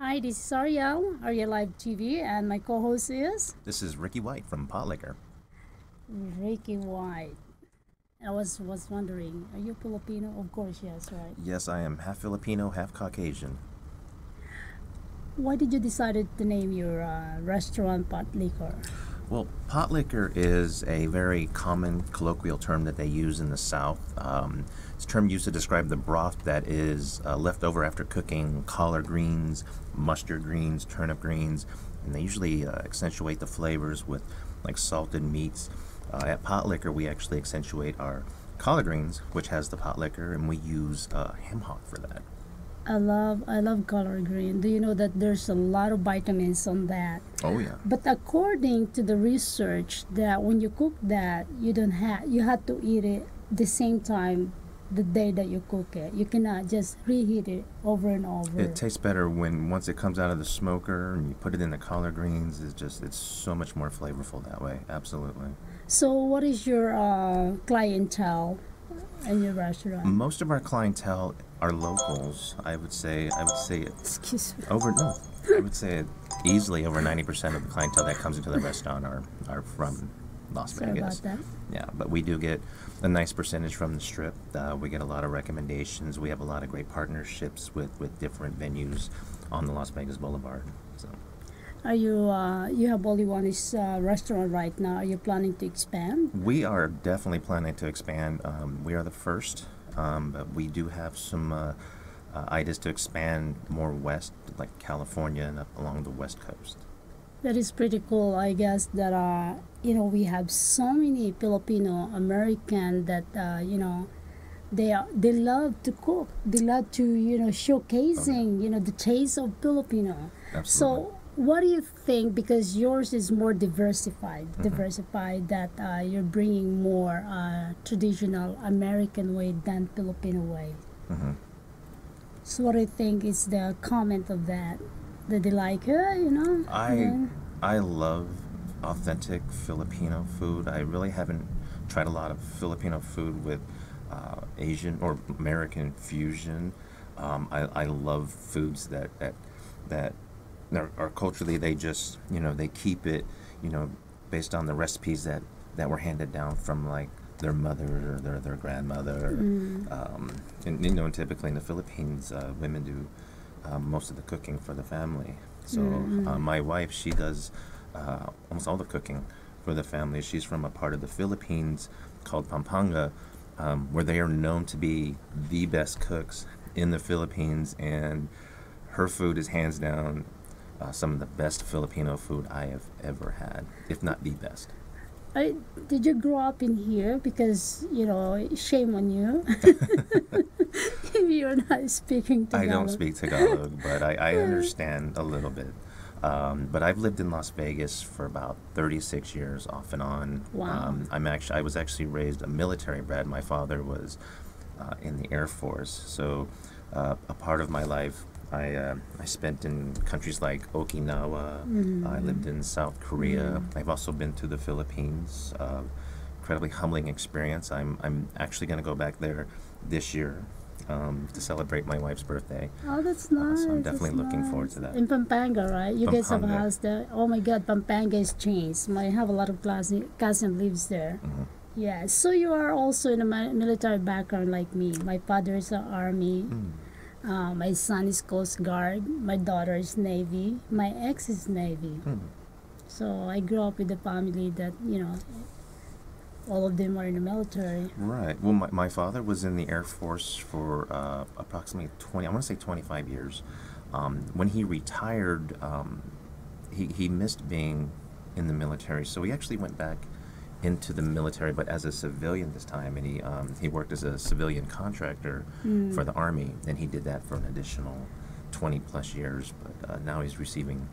Hi, this is Arielle, Arielle Live TV, and my co-host is This is Ricky White from Potlicker. Ricky White. I was wondering, are you Filipino? Of course, yes, right. Yes, I am half Filipino, half Caucasian. Why did you decide to name your restaurant Pot Liquor? Well, Potlicker is a very common colloquial term that they use in the South. It's a term used to describe the broth that is left over after cooking collard greens, mustard greens, turnip greens, and they usually accentuate the flavors with like salted meats. At Potlicker, we actually accentuate our collard greens, which has the Potlicker, and we use ham hock for that. I love color green. Do you know that there's a lot of vitamins on that? Oh yeah. But according to the research, that when you cook that, you have to eat it the same time the day that you cook it. You cannot just reheat it over and over. It tastes better when once it comes out of the smoker and you put it in the collard greens. It's so much more flavorful that way. Absolutely. So, what is your clientele in your restaurant? Most of our clientele are locals. I would say Excuse me. over no, I would say easily over 90% of the clientele that comes into the restaurant are from Las Sorry about Vegas. that. Yeah, but we do get a nice percentage from the strip. We get a lot of recommendations. We have a lot of great partnerships with different venues on the Las Vegas Boulevard. So. Are you have only one is restaurant right now? Are you planning to expand? We are definitely planning to expand. We are the first, but we do have some ideas to expand more west, like California and up along the west coast. That is pretty cool. I guess that we have so many Filipino American that they love to cook. They love to showcasing the taste of Filipino. Absolutely. So what do you think? Because yours is more diversified, Mhm. that you're bringing more traditional American way than Filipino way. hmm So what do you think is the comment of that? That they like it? I I love authentic Filipino food. I really haven't tried a lot of Filipino food with Asian or American fusion. I love foods that are culturally they just they keep it you know based on the recipes that were handed down from like their mother or their grandmother. And and typically in the Philippines, women do most of the cooking for the family. So my wife, she does almost all the cooking for the family. She's from a part of the Philippines called Pampanga, where they are known to be the best cooks in the Philippines, and her food is hands down some of the best Filipino food I have ever had, if not the best. I, did you grow up in here? Because shame on you if you're not speaking I don't Tagalog. speak Tagalog, but I understand a little bit. But I've lived in Las Vegas for about 36 years, off and on. Wow. I was actually raised a military bred. My father was in the Air Force, so a part of my life I spent in countries like Okinawa. I lived in South Korea. I've also been to the Philippines. Incredibly humbling experience. I'm actually going to go back there this year to celebrate my wife's birthday. Oh, that's nice. So I'm That's definitely looking forward to nice. that. In Pampanga, right? You guys have a Pampanga. house there. Oh my God, Pampanga is changed. I have a lot of cousin lives there. Mhm. Yeah. So you are also in a military background like me. My father is an army. Mm. My son is Coast Guard. My daughter is Navy. My ex is Navy. Mm. So I grew up with a family that all of them are in the military. Right. Well, my father was in the Air Force for approximately 20, I want to say 25 years. When he retired, he missed being in the military, so he actually went back into the military, but as a civilian this time, and he worked as a civilian contractor for the Army, and he did that for an additional 20 plus years. But now he's receiving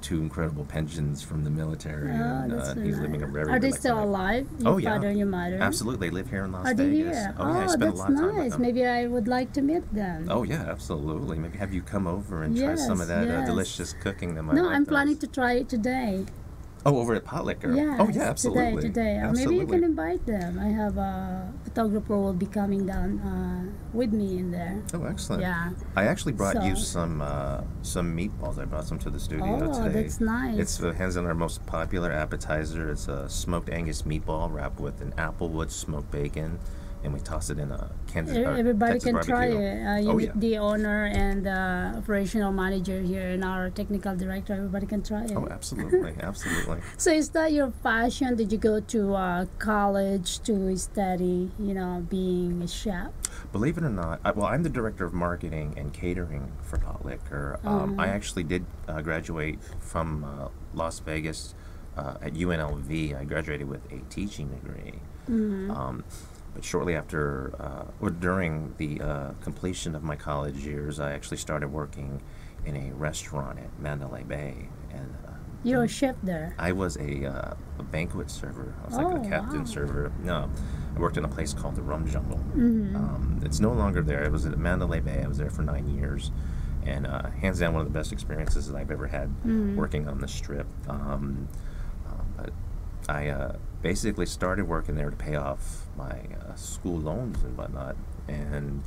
two incredible pensions from the military, Oh, and that's very he's living a nice. very Are they relaxed still life. alive? Your Oh yeah, father and your mother? absolutely. They live here in Las Are they Vegas. here? Oh yeah, I Oh, spent a that's lot of time with nice. them. Maybe I would like to meet them. Oh yeah, absolutely. Maybe have you come over and try some of Yes, that yes. delicious cooking that my No, wife I'm does. planning to try it today. Oh, over at Potlicker. Oh, yeah, Yes, absolutely. today. Maybe you Absolutely. can invite them. I have a photographer will be coming down with me in there. Oh, excellent. Yeah. I actually brought you So, some meatballs. I brought some to the studio oh, today. that's It's nice. hands down our most popular appetizer. It's a smoked Angus meatball wrapped with an applewood smoked bacon, and we toss it in a Everybody Texas can try barbecue. it. You Oh, meet yeah. the owner and operational manager here and our technical director. Everybody can try it. Oh, absolutely, absolutely. So is that your passion? Did you go to college to study, being a chef? Believe it or not, well, I'm the director of marketing and catering for Potlicker. I actually did graduate from Las Vegas at UNLV. I graduated with a teaching degree. But shortly after, or during the completion of my college years, I actually started working in a restaurant at Mandalay Bay, and You're a chef there. I was a banquet server. I was like Oh, a captain wow. server. No, I worked in a place called the Rum Jungle. It's no longer there. It was at Mandalay Bay. I was there for 9 years, and hands down one of the best experiences that I've ever had working on the strip. But I basically started working there to pay off my school loans and whatnot, and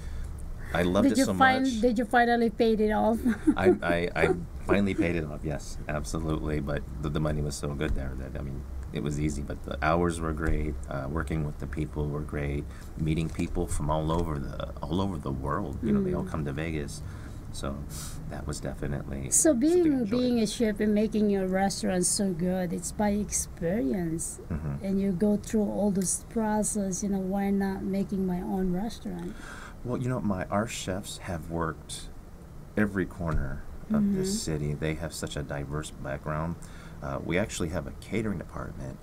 I loved it so much. Did you finally paid it off? I finally paid it off. Yes, absolutely. But the money was so good there that, I mean, it was easy. But the hours were great. Working with the people were great. Meeting people from all over the world. You know, they all come to Vegas. So that was definitely So something I enjoyed. being a chef and making your restaurant so good, it's by experience, and you go through all this process. Why not making my own restaurant? Well, our chefs have worked every corner of this city. They have such a diverse background. We actually have a catering department.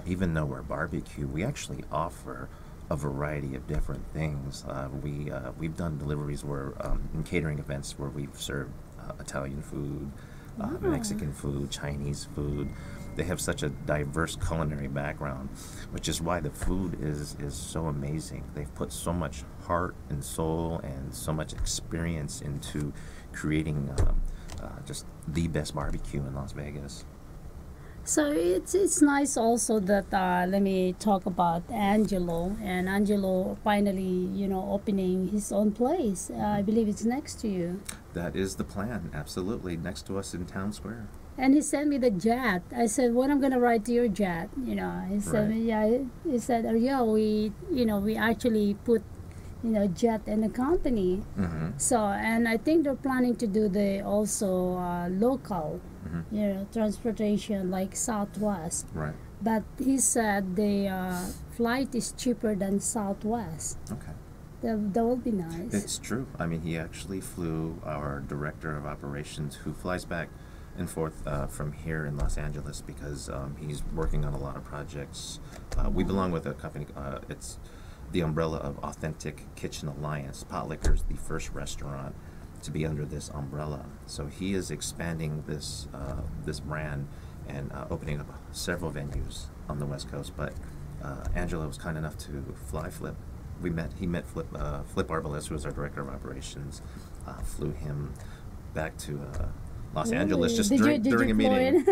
Even though we're barbecue, we actually offer a variety of different things. We've done deliveries where in catering events where we've served Italian food, Mexican food, Chinese food. They have such a diverse culinary background, which is why the food is so amazing. They've put so much heart and soul and so much experience into creating just the best barbecue in Las Vegas. So it's nice also that let me talk about Angelo, and Angelo finally opening his own place. I believe it's next to you. That is the plan, absolutely, next to us in Town Square. And he sent me the jet. I said, "When I'm gonna ride to your jet?" He said, Right. "Yeah." He said, "Arielle, we actually put, jet in the company." So, and I think they're planning to do the also local, transportation like Southwest. Right. But he said the flight is cheaper than Southwest. Okay. That would be nice. It's true. I mean, he actually flew our director of operations, who flies back and forth from here in Los Angeles because he's working on a lot of projects. We belong with a company. It's the umbrella of Authentic Kitchen Alliance. Potlicker's the first restaurant to be under this umbrella. So he is expanding this brand and opening up several venues on the West Coast. But Angela was kind enough to fly Flip. He met Flip Arbalest, who was our director of operations. Flew him back to Los Angeles just during a meeting.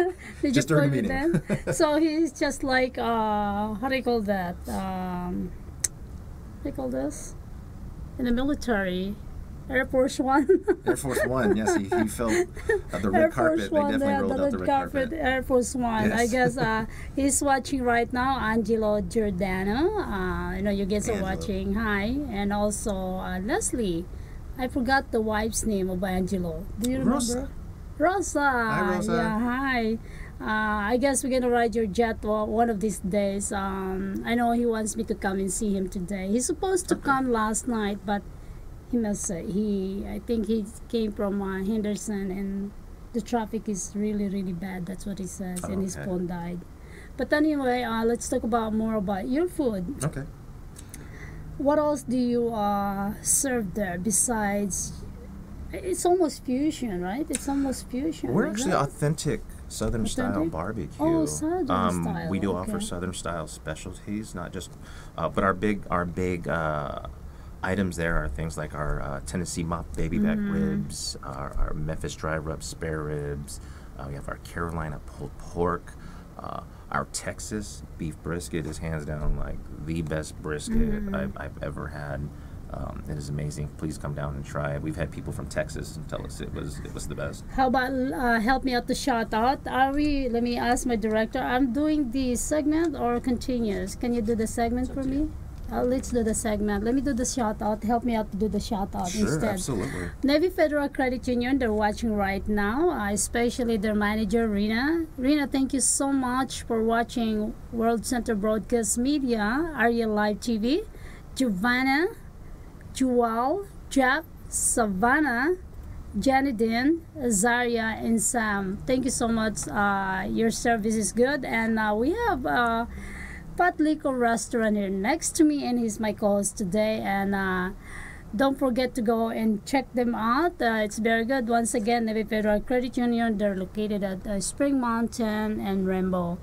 Did Just you during a fly with meeting. them? So he's just like how do you call that? What do you call this? In the military, Air Force One. Air Force One, yes, he felt the Air red carpet. Force They One, definitely yeah, rolled the out the red carpet. Air Force One. I Yes. guess he's watching right now. Angelo Giordano. You guys are Angelo. watching. Hi, and also Leslie. I forgot the wife's name of Angelo. Do you remember? Rosa. Rosa. Hi, Rosa. Yeah, hi. I guess we're gonna ride your jet one of these days. I know he wants me to come and see him today. He's supposed to come last night, but I think he came from Henderson, and the traffic is really really bad. That's what he says, and his Okay. phone died. But anyway, let's talk about more about your food. Okay. What else do you serve there besides? It's almost fusion, right? It's almost fusion. We're is actually it? authentic Southern style Authentic? barbecue. Oh, Southern style, We do okay. offer Southern style specialties, not just, but our big items there are things like our Tennessee Mop baby back ribs, our Memphis dry rub spare ribs. We have our Carolina pulled pork. Our Texas beef brisket is hands down like the best brisket I've ever had. It is amazing. Please come down and try it. We've had people from Texas and tell us it was the best. How about help me out to shout out? Let me ask my director. I'm doing the segment or continuous. Can you do the segment for me? Let's do the segment. Let me do the shout out. Help me out to do the shout out Sure, instead. absolutely. Navy Federal Credit Union, they're watching right now, especially their manager, Rena. Rena, thank you so much for watching World Center Broadcast Media, Arielle Live TV, Giovanna, Jewel, Jeff, Savannah, Janidine, Zaria, and Sam. Thank you so much. Your service is good. And we have Pat Lico restaurant here next to me, and he's my co-host today. And don't forget to go and check them out. It's very good. Once again, Navy Federal Credit Union, they're located at Spring Mountain and Rainbow.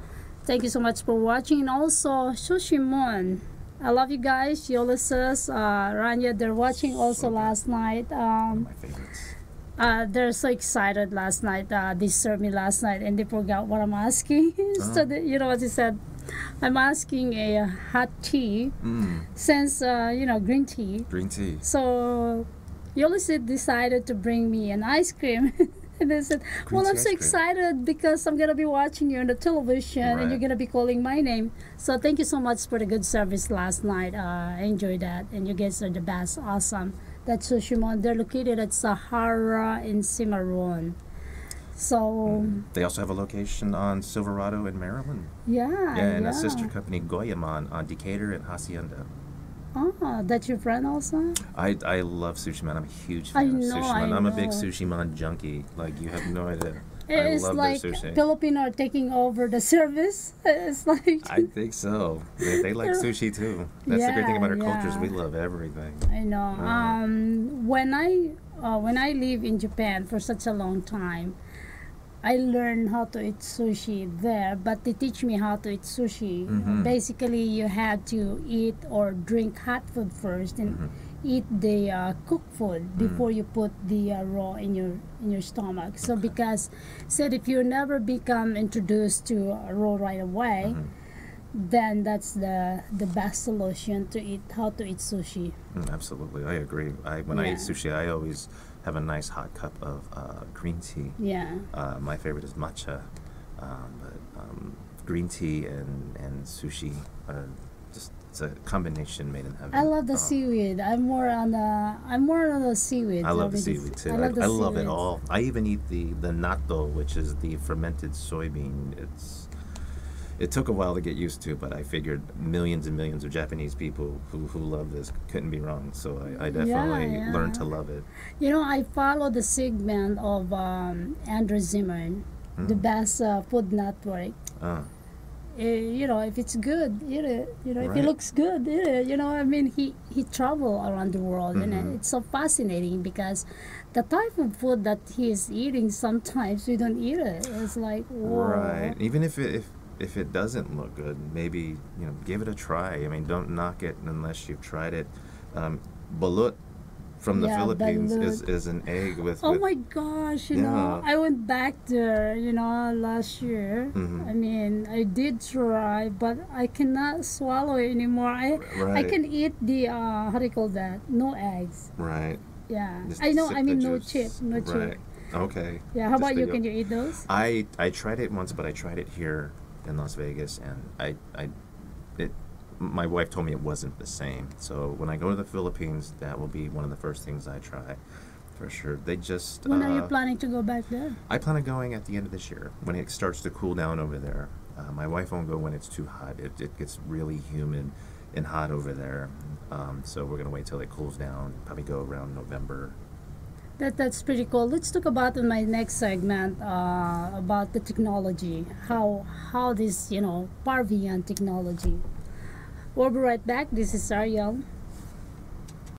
Thank you so much for watching. And also, Sushimon. I love you guys. Ulysses, Rania, they're watching also last night. My favorites. They're so excited last night. They served me last night and they forgot what I'm asking. So, you know what he said? I'm asking a hot tea since, green tea. Green tea. So, Ulysses decided to bring me an ice cream. And they said, well, I'm so excited because I'm going to be watching you on the television and you're going to be calling my name. So thank you so much for the good service last night. I enjoyed that. And you guys are the best. Awesome. That's Sushimon. They're located at Sahara in Cimarron. So... They also have a location on Silverado in Maryland. Yeah. And a sister company, Goyaman, on Decatur and Hacienda. Oh, that's your friend also? I love sushi man. I'm a huge fan of sushi man. I'm a big sushi man junkie. Like, you have no idea. It's I love like their sushi. Filipino are taking over the service. It's like... I think so. They like sushi too. That's the great thing about our cultures. We love everything. I know. When I live in Japan for such a long time, I learned how to eat sushi there, but they teach me how to eat sushi. Basically, you have to eat or drink hot food first and eat the cooked food before you put the raw in your stomach. So because said if you never become introduced to raw right away, then that's the best solution to eat how to eat sushi. Absolutely, I agree. When I eat sushi, I always have a nice hot cup of green tea. Yeah. My favorite is matcha, but green tea and sushi are just, it's a combination made in heaven. I love the seaweed. I'm more on the seaweed. I love the seaweed too. I love it all. I even eat the natto, which is the fermented soybean. It took a while to get used to, but I figured millions and millions of Japanese people who love this couldn't be wrong. So I definitely learned to love it. You know, I follow the segment of Andrew Zimmern, the best food network. You know, if it's good, eat it. You know, if it looks good, eat it. You know, I mean, he travel around the world, and it's so fascinating because the type of food that he is eating, sometimes we don't eat it. It's like, whoa. Right. Even if it doesn't look good, maybe, give it a try. I mean, don't knock it unless you've tried it. Balut from the Philippines is an egg with... Oh my gosh, you know, I went back there, last year. I mean, I did try, but I cannot swallow it anymore. I can eat the, how do you call that? No eggs. Right. Yeah. I know, I mean, no chip. Right. Okay. Yeah, how about you? Can you eat those? I tried it once, but I tried it here in Las Vegas, and my wife told me it wasn't the same. So when I go to the Philippines, that will be one of the first things I try, for sure. They just... When are you planning to go back there? I plan on going at the end of this year, when it starts to cool down over there. My wife won't go when it's too hot. It gets really humid and hot over there. So we're going to wait till it cools down, probably go around November. That's pretty cool. Let's talk about in my next segment about the technology, how this Parvian technology. We'll be right back. This is Arielle.